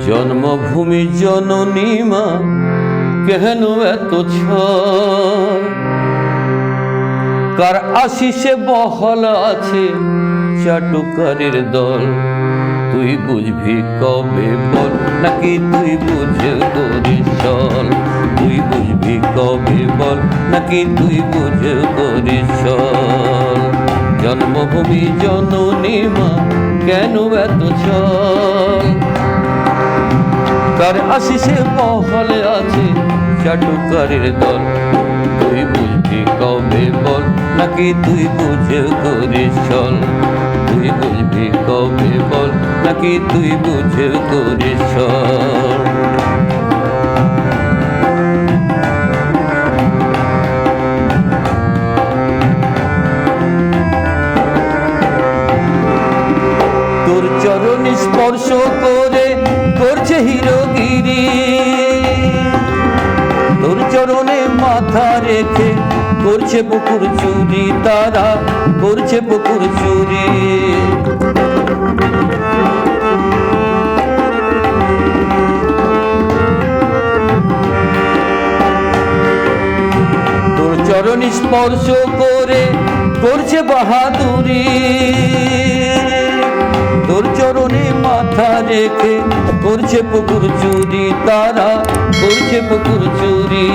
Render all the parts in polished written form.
জন্মভূমি জননী মা কেন এত ছয়, কার আশিসে বহল আছে চাটুকারের দল। তুই বুঝবি কবে বল, নাকি তুই বুঝে করিস চল। তুই বুঝবি কবে বল, নাকি তুই বুঝে করিস চল। জন্মভূমি জননী মা কেন এত ছল, কার আশিসে বহলে আছে চাটুকারের দল। তুই বুঝবি কবে বল, নাকি তুই বুঝে করিস চল। তুই বুঝবি কবে বল, নাকি তুই বুঝে করিস চল। তোর চরণ স্পর্শ করে করছে হিরোগিরি, তোর চরণে মাথা রেখে করছে পুকুর চুরি, তারা করছে পুকুর চুরি। তোর চরণ স্পর্শ করে করছে বাহাদুরি, তোর চরণে মাথা রেখে করছে পুকুর চুরি, তারা করছে পুকুর চুরি।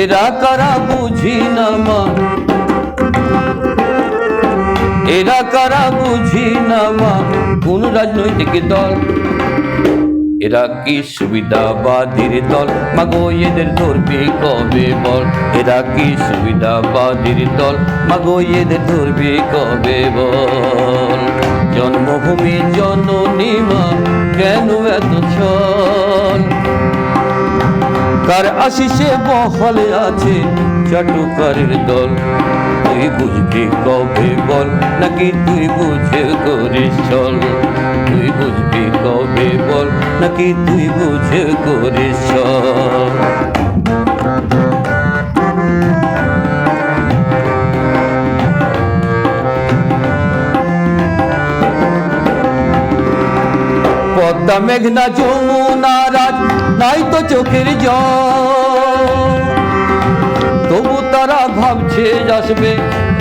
এরা কারা বুঝি না মা, এরা কারা বুঝি না মা কোন রাজনৈতিক দল। এরা কি সুবিধাবাদীর দল, মাগো এদের ধরবি কবে বল। এরা কি সুবিধাবাদীর দল, মাগো এদের ধরবি কবে বল। জন্মভূমি জননী মা কেন এত ছল, কার আশিসে বহলে আছে চাটুকারের দল। তুই বুঝবি কবে বল, নাকি তুই বুঝে করিস চল। তুই বুঝবি কবে বল, নাকি তুই বুঝে করিস চল। পদ্মা মেঘনা যমুনা রাজ নাই তো চোখের জল, তবু তারা ভাবছে আসবে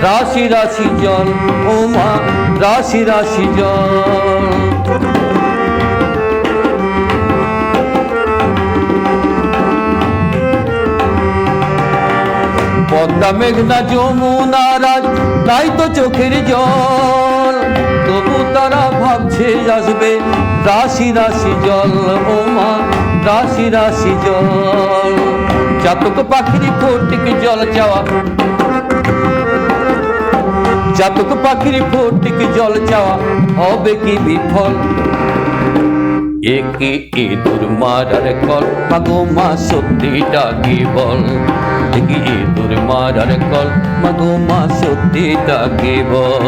রাশি রাশি জল। ও মা রাশি রাশি জল। পদ্মা মেঘনা যমুনা রাজ নাই তো চোখের জল, তবু তারা ভাবছে আসবে রাশি রাশি জল। ও মা রাশি রাশি জল। চাতক পাখির ফটিক জল চাওয়া, চাতক পাখির ফটিক জল চাওয়া হবে কি বিফল। একে ইঁদুর মারার কল, মাগো মা সত্যিটা কি বল। একে ইঁদুর মারার কল, মাগো মা সত্যিটা কি বল।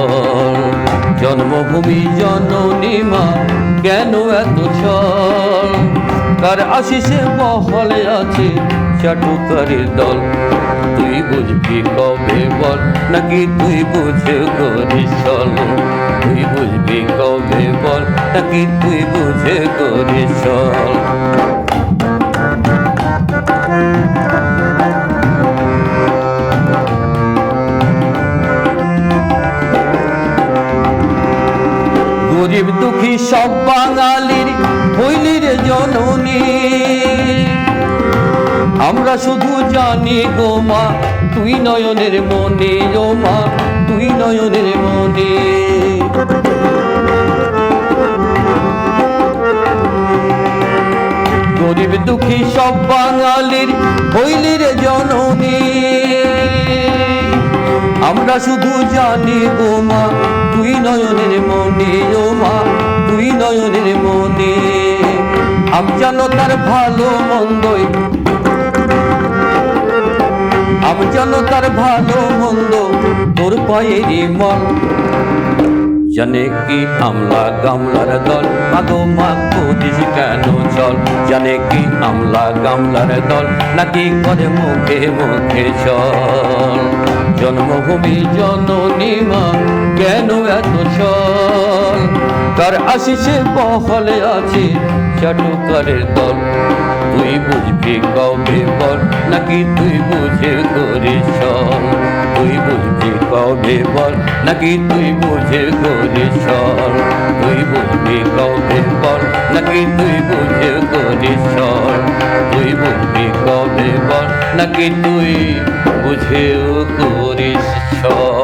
জন্মভূমি জননী মা কেন এত ছল, কার আশিসে বহলে আছে চাটুকারের দল। তুই বুঝবি কবে বল, নাকি তুই বুঝে করিস চল। তুই বুঝবি কবে বল, নাকি তুই বুঝে করিস চল। গরিব দুঃখী সব বাঙালির হইলি রে জননী, আমরা শুধু জানি গো মা তুই নয়নের মনে। ও মা তুই নয়নের মনে। গরিব দুঃখী সব বাঙালির হইলি রে জননী, আমরা শুধু জানি গো মা তুই নয়নের মনে। ও মা তুই নয়নের মনে। আমজনতার ভালো মন্দই, আমজনতার ভালো মন্দ তোর পায়েরই মন। জানে কি আমলা গামলার দল, মাগো মা করিস কেন চল। জানে কি আমলা গামলার দল, নাকি করে মুখে মুখে চল। জন্মভূমি জননী মা কেন এত ছল, তার আশিসে বহলে আছে চাটুকারের দল তুই বুঝবি কবে বল নাকি তুই বুঝে করিস ছল তুই বুঝবি কবে বল নাকি তুই বুঝে করিস ছল তুই বুঝবি কবে বল নাকি তুই বুঝে করিস ছল তুই বুঝবি কবে বল নাকি তুই বুঝেও করিস ছল